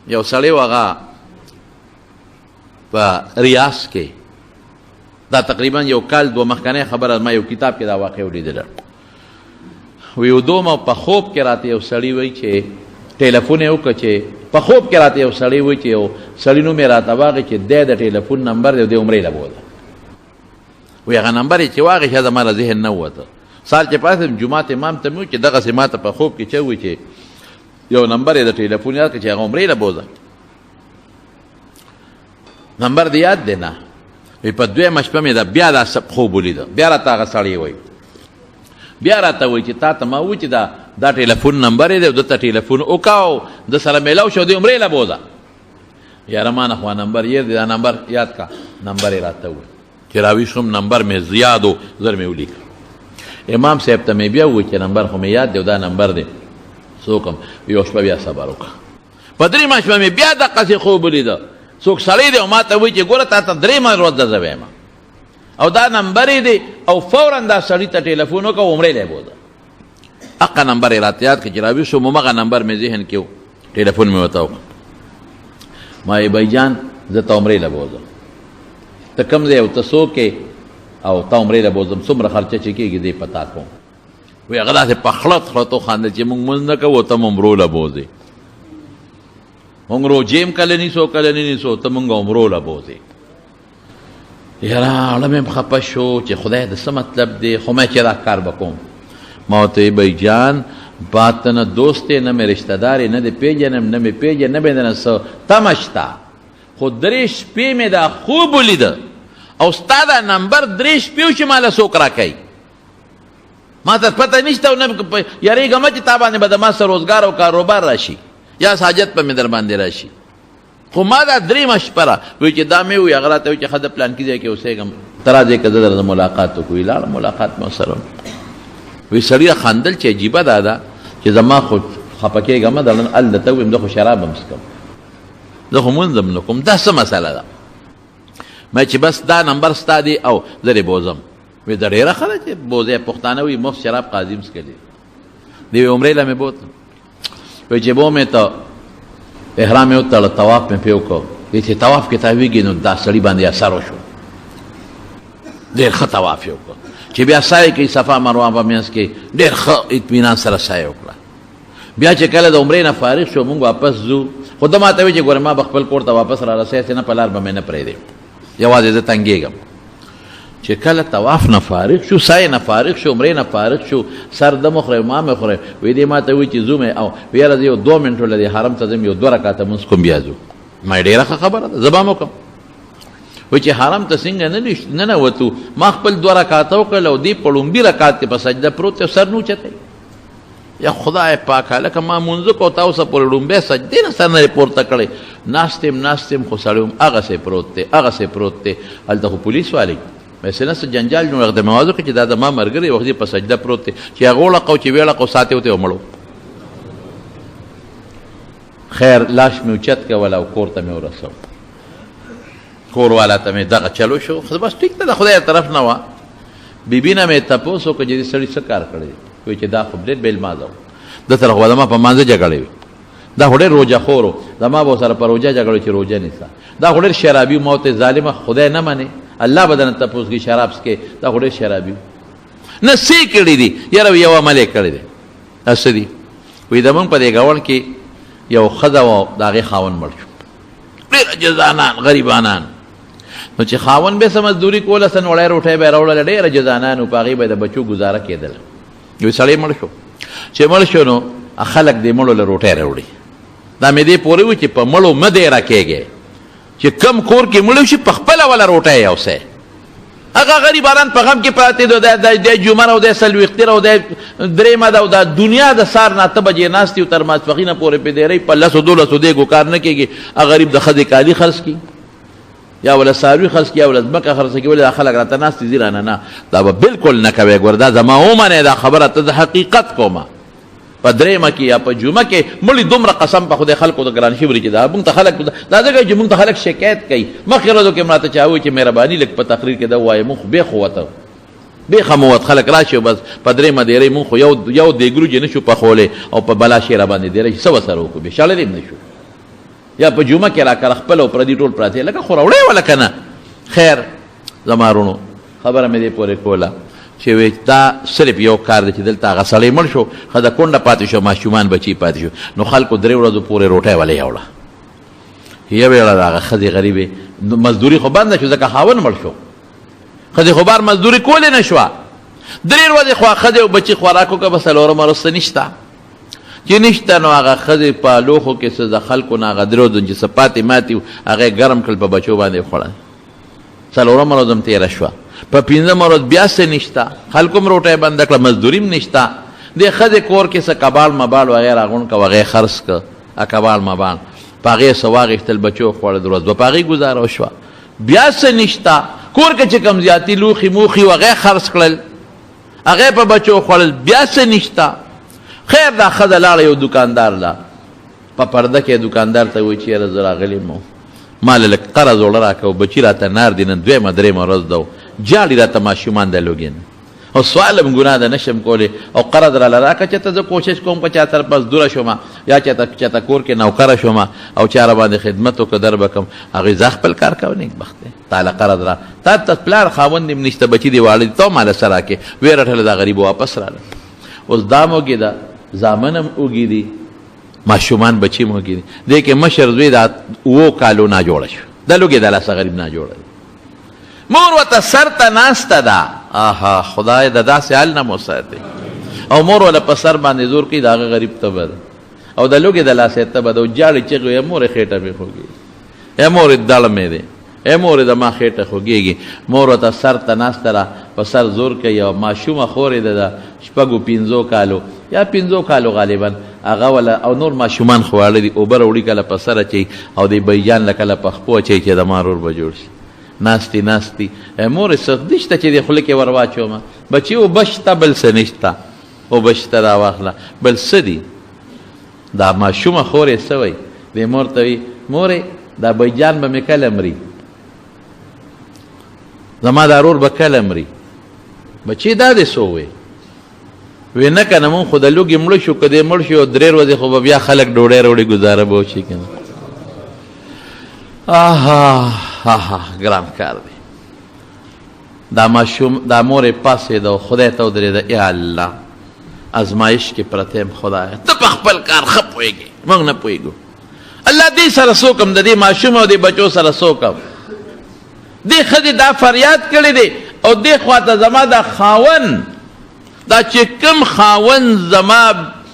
یو سړی و هغه په ریاض کې، دا تقریبا یو کال دو مخکنی خبره، ما یو کتاب کې دا واقع ولیدله. وی ودوم په خوب کې راته یو سړی وی چې ټلیفون یې وکړه، چې په خوب کې راته یو سړی وی چې یو سړی نوم یې راته واغې چې د ټلیفون نمبر دی، د عمرې له بوده. وی هغه نمبر یې چې واغې زما له ذهن نه ووته. سهار چې پاڅېدم جومات امام ته مې وویل چې دغسې ما ته په خوب کې چا ووایي چې یو نمبر یې د ټلیفون یاد کړه چې هغه عمرې له بوځه. نمبر دې یاد دی نه؟ وی په دویمه شپه مې بیا دا خوب ولیده. بیا راته هغه سړی وایي، بیا راته وایي چې تا ته ما ووایي چې دا ټلیفون نمبر یې دی، ده ته ټلیفون وکړه، د سره میلاو شو، د عمرې له بوځه. یاره ما نه خو نمبر یې دی، دا نمبر یاد کړه. نمبر یې راته ووایي چې راویښ شوم، نمبر مې زیاد و، زر مې ولیکه. امام صاحب ته مې بیا ووایي چې نمبر خو مې یاد دی او دا نمبر دی څوک هم. یو شپه بیا صبر وکړه. په درېیمه شپه مې بیا دقسې خوب ولیده، څوک سړی دی او ما ته وایي چې ګوره تا ته درېیمه ورځ ده زه وایم او دا نمبر یې دی، او فورا دا سړي ته ټلیفون وکړه، عمرې لی بوځه. هغه نمبر یې راته یاد کړه چې راویښ شوم، همغه نمبر مې ذهن کې و، ټلیفون مې ورته وکړه. ما یې بھائی جان زه ته عمرې له بوځم، ته کوم ځای او ته څوک یې او ته عمرې له بوځم، څومره خرچه چې کېږي دی پتا کوم. وی هغه داسې په خړت خړت وخندل چې موږ مونځ نه کوو، ته مو عمرو له بوځې، موږ روجې هم کله نیسو کله نه نیسو، ته موږ عمرو له بوځې. یاره اړه مې خفه شو چې خدای د څه مطلب دی، خو ما چې دا کار به کوم. ما ورته وی بھائی جان بات ته نه دوست دی، نه مې رشته دار یې، نه دې پېژنم نه مې پېژنې، نه مې دنه څه تمه شته، خو 3 شپې مې دا خوب ولیده او ستا دا نمبر 3 شپې و چې ماله څوک راکوي، ما ته پته نشته او نه یارېږم چې تا باندې به د ما څه روزګار او کاروبار راشي یا حاجت به مې در باندې راشي. خو ما دا 3 شپه را وایي چې دا مې وایي. هغه راته وایي چې ښه د پلانکي ځای کې اوسېږم، ته راځې که زه درته ملاقات وکړو. لاړم ملاقات مې ورسره وایي. سړي خندل چې عجیبه دا ده چې زما خو خفه کېږم دلته هلته ویم زه خو شراب هم څکم، زه خو مونځ هم نه کوم، دا څه مسله ده؟ ما چې بس دا نمبر ستا دی او زه دې بوځم. وی دا ډېره ښه ده چې بوځې، پښتانه وایي مفت شراب قاضي هم څکلي. دی وی عمرې له مې بوتلم. وی چې بو مې ته احرام یې وتړه، طواف مې پرې وکړ. وی چې طواف کې تاویږي نو دا سړي باندې اثر وشو، ډېر ښه طواف یې وکړ چې بیا سایه کوي صفا مروه په منځ کې، ډېر ښه اطمینان سره سایه وکړه. بیا چې کله د عمرې نه فارغ شو مونږ واپس ځو، خو ده ما ته وایي چې ګوره ما به خپل کور ته واپس را رسېږي نه، په لار به مې نه پرېږدې، یوازې زه تنګېږم. چې کله طواف نه فارغ شو، سایه نه فارغ شو، عمرې نه فارغ شو، سر ده مې خورئ ما مې خورئ. وی دې ما ته وایي چې ځو مې او یاره زه یو 2 منټو له دې حرم ته ځم، یو 2 رکعته مونځ کوم بیا ځو. ما ډېره ښه خبره ده، زه به هم وکړم. وایي چې حرم ته څنګه نه ننوتو، ما خپل 2 رکعته وکړل او دې په لومبي رکعت کې په سجده پروت دی، سر نه اوچتی. یا خدای پاک هلکه ما مونځ کو تا اوسه پورې لومبی سجدې نه سر نه پورته کړی، ناست یم خو سړی هم هغسې پروت دی، هغسې پروت دی. هلته خو پولیس والی ویسې نه څه جنجال جوړ د موازو کې چې دا زما ملګری وخت په سجده پروت دی، چې هغه وړقو چې ویړقو ساتې وته ومړو. خیر لاش مې اوچت کول او کور ته مې ورسو، کور والا ته مې دغه چلو شو، خو بس ټیک ده د خدای طرف نه وه. بیبي نه مې تپوس وکړه چې دې سړي څه کار کړی، وایي چې دا خو ډېر بې لمازه و، ده سره خو زما په مانځه جګړې وي، دا خو ډېر روژه خور و، زما به ورسره په روژه جګړو چې روژه نیسه، دا خو ډېر شرابي ما ورته ظالمه خدای نه منې، الله به درنه تپوس کوي شراب څکې، دا خو ډېر شرابي و. نه څه کړي دي یاره، یو عمل یې کړی دی. دا څه دي؟ وایي زمونږ په دې ګاونډ کې یو ښځه وه، د هغې خاوند مړ شو، ډېر عجزانان غریبانان. نو چې خاوند به څه مزدوري کوله، څه نوړی روټۍ به یې راوړله، ډېر عجزانان و، په هغې به د بچو ګزاره کېدله. یو سړی مړ شو، چې مړ شو نو خلک دې مړو له روټۍ راوړي. دا مې دې پورې وي چې په مړو مه دې راکېږئ، چې کم کور کې مړ شي په خپله وله روټۍ یوسئ. هغه غریبانان په غم کې پراته دي، د جمعه او د څلوېښتې او د درېیمه ده او د دنیا د سهار نه 8 بجې ناست یو تر ماسپښینه پورې په دیرۍ په 10-12 دیګو کار نه کېږي. هغه غریب د ښځې کالي خرڅ کړي، یا ولا څاروي خرڅ کړي، یا ولا ځمکه خرڅ کړي، ولې دا خلک راته ناست دي رانه. نه دا به بالکل نه کوې. ګوره دا زما ومنې، دا خبره ته د حقیقت کومه. په درېیمه کې یا په جمعه کې مړي دومره قسم په خدای خلکو د ګران شي چې دا مونږ ته خلک دا ځکه چې مونږ ته خلک شکایت کوي. مخکې ورځو کې مراته چا وایي چې مهرباني لږ په تقریر کې دا ووایه، مونږ خو بېخ ووته بېخه مو وت خلک راشي بس په درېیمه دیرۍ مونږ خو یو دیګروجې نه شو پخولی او په بلا شی را باندې دیرۍ څه ورسره وکړو، بېشاړلی هم نه شو. یا په جمعه کې راکړه خپل او پردي ټول پراته لکه خو راوړې ولا کنه. خیر زما رونو خبره مې دې پورې کوله چې وی دا صرف یو کار دی چې دلته هغه سړی مړ شو ښځه کونډه پاتې شو ماشومان بچي پاتې شو نو خلکو 3 ورځو پورې روټۍ ولې یوړه یو ویله د هغه ښځې غریبې مزدوري خو بنده شو ځکه خاون مړ شو ښځې خو بار مزدوري کولی نه شوه 3 ورځې خو ښځې او بچي خوراک وکړه بس څلورمه ورځ څه نشته چې نشته نو هغه ښځې په لوښو کې څه د خلکو نه هغه 3 ورځې چې څه پاتې ماتې وو هغه یې ګرم کړل په بچو باندې وخوړل څلورمه ورځ هم تېره شوه په 5مه ورځ بیا څه نشته خلکو هم روټۍ بنده کړه مزدوري هم نشته دې ښځې کور کې څه کباړ مباړ وغیره غونډ کړه وغیره خرڅ کړه کباړ مباړ په هغې څه واخېستل بچو خوړل ورځ به په هغې ګزاره وشوه بیا څه نشته کور کې چې کوم زیاتي لوښي موښي وغیره خرڅ کړل هغې په بچو خوړل بیا څه نشته خیر دا ښځه لاړه یو دوکاندار له په پرده کې دوکاندار ته وایي چې یاره زه راغلی م ما له لږ قرض وړه راکړه او بچي راته نار دي نن 2مه 3مه ورځ ده جاړي راته ماشومان د لوګین او سوال هم ګناه ده نشم کولی او قرض راله راکړه چې ته زه کوشش کوم که چا سره مزدوره شوم یا چاته کور کې نوکره شوم او چا راباندې خدمت وکړه در به کم هغوی زه خپل کار کوه نیکبخت دی تاله قرض را تا پلار خاوند هم نشته بچي دې واړه دي ته ماله څه راکې ویې رټله دا غریب واپس راله اوس دا موږې ده زامن هم اوږي دي ماشومان بچي هم اوږي دي دې کې مشر زوی دا 7 کالو نه جوړه شو دا لوګې د لاسه غریب نه جوړه مور ورته سر ته ناسته ده آها خدای د داسې حال نه مو ساتي او مور ولا په سر باندې زور کوي د هغه غریب تبه ده او د لوګې د لاسه تبه ده او جاړې چغې وایي مورې خېټه مې خوږېږي مورې دړ مې دی مورې د ما خېټه خوږېږي مور ورته سر ته ناسته ده په سر زور کوي او ماشومه خورې ده د 5 کالو یا 5 کالو غالبا هغه ولا او نور ماشومان خواړه دي اوبه راوړي کله په سر اچوي او د بیجان له کله په خپو اچوي چې د ما رور به جوړ شي ناستی مورې څه نشته چې د خولې کې ور واچومه بچي اوبه شته بل څه نشته اوبه شته را واخله بل څه دي دا ماشومه خورې څه وایي دې مور ته وایي مورې دا بیجان به مې کله مري زما دا رور به کله مري بچي دا دې څه ووایي وی نه که نه مونږ خو د لوږې مړه شو که دې مړ شي او 3 ورځې خو به بیا خلک ډوډۍ راوړي ګزاره به وشي که نه آها ګران کار دی دا ماشوم دا مورې پاسېده او خدای ته ودرېده یا الله ازمایش کې پرته یم خدایه ته په خپل کار ښه پوهېږې موږ نه پوهېږو الله دې سره څه وکړم د دې ماشوم او دې بچو سره څه وکړم دې ښځې دا فریاد کړی دی او دې خواته زما دا خاون دا چې کوم خاون زما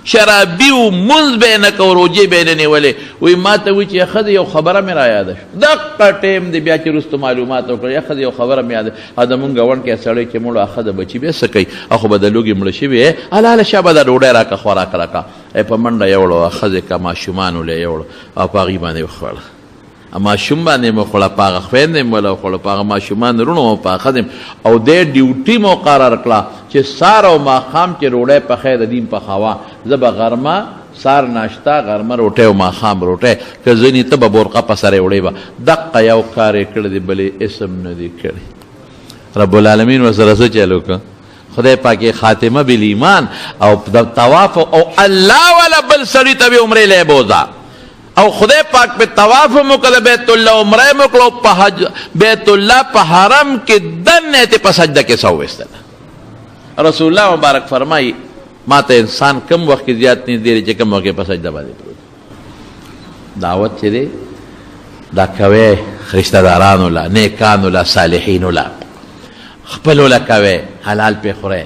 شرابي و منځ به یې نه کو روجې به یې نه نیولې وایي ما ته وایي چې ښځې یو خبره مې را یاده شوه دقه ټیم دی بیا چې وروستو معلومات وکړه یا ښځې یو خبره مې یاده او د مونږ ګاونډ کې سړی چې مړو ښځه بچي بیا څه کوي او خو به د لوږې مړه شوي هله شابه دا ډوډۍ راکړه خوراک راکړه په منډه یوړه ښځې که ماشومان ولې یوړه او په هغې باندې وخوړه ماشوم باندې مو خوړه په هغه خویندې مو وله وخوړه په هغه ماشومان رونو مو په هغه ښځې او دې ډیوټي مقرر کړه چې سار او ماښام چې ډوډۍ پخی د دین پخوه زه به غرمه سار ناشته غرمه روټۍ او ماښام روټۍ که ځینې ته به برقه په سره وړی به دقه یو کار یې کړی دی بلې اسم نه دی کړی رب العالمین ورسره څه چل وکړه خدای پاک خاتمه بالایمان او د طواف او الله والا بل سړي ته به عمرې لی بوځه او خدای پاک په طواف مکړه بیت الله عمره مکړه په حج بیت الله په حرم کې دنه ته په سجده کې سو وستله رسول الله مبارک فرمایي ما ته انسان کم وخت کې زیات نه دی چې کم وخت په سجده باندې پروت دعوت چې دی دا کوي رشتہ دارانو لا نیکانو لا صالحینو لا خپلو لا کوي حلال په خوره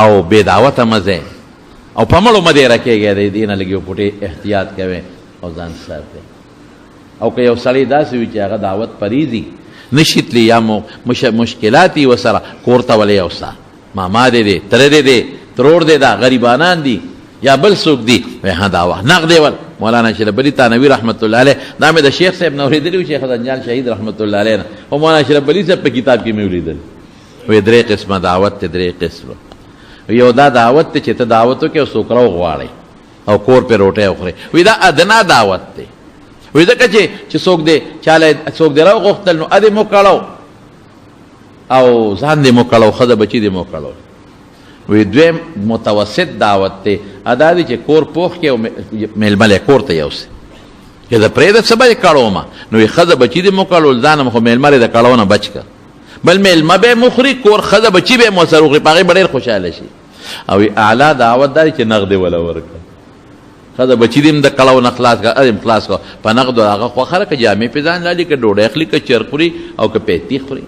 او بے دعوت مزه او په مړو مده راکېږي د دینه لګیو پټي احتیاط کوي او ځان ساتي او که یو سړی داسې وي چې هغه دعوت پریزي نشیتلی یا مشکلاتي وسره کورته ولې اوسه ماما دې دی تره دې دی ترور دې دا غریبانان دي یا بل څوک دي وایي ها دعوه نقد ول مولانا شرف علي تانوي رحمت الله علیه دا مې د شیخ صاحب نه اورېدلي وو شیخ زنجان شهید رحمت الله علیه نه او مولانا شرف علي صاحب په کتاب کې مې ولیدل وایي 3 قسمه دعوت ته 3 قسمه یو دا دعوت ته چې ته دعوت وکړې او څوک راوغواړئ او کور پہ روٹے اخرے وی دا ادنا دعوت تے وی دا کچے چی سوک دے چالے سوک دے راو غختل نو ادے موکڑو او زان دے موکڑو خدا بچی دے موکڑو وی دویم متوسط دعوت تے ادا دی چی کور پوخ کے میلمل کور تے یو سے که د پرېږده څه به یې کړومه نو یې ښځه بچي دې مو کړول ځان هم خو میلمه د کړو نه بچ که بل میلمه به یې مخوري کور ښځه بچي به یې مو سره وخوري په هغې به ډېر خوشحاله شي او اعلی دعوت دا دی چې نغدې وله ورکړه ښځه بچي دې هم د کړو نه خلاص کړه په نغدو هغه خوښه ده که جامې پې ځان لالي که ډوډۍ خوري که چرګ خوري او که پیتي خوري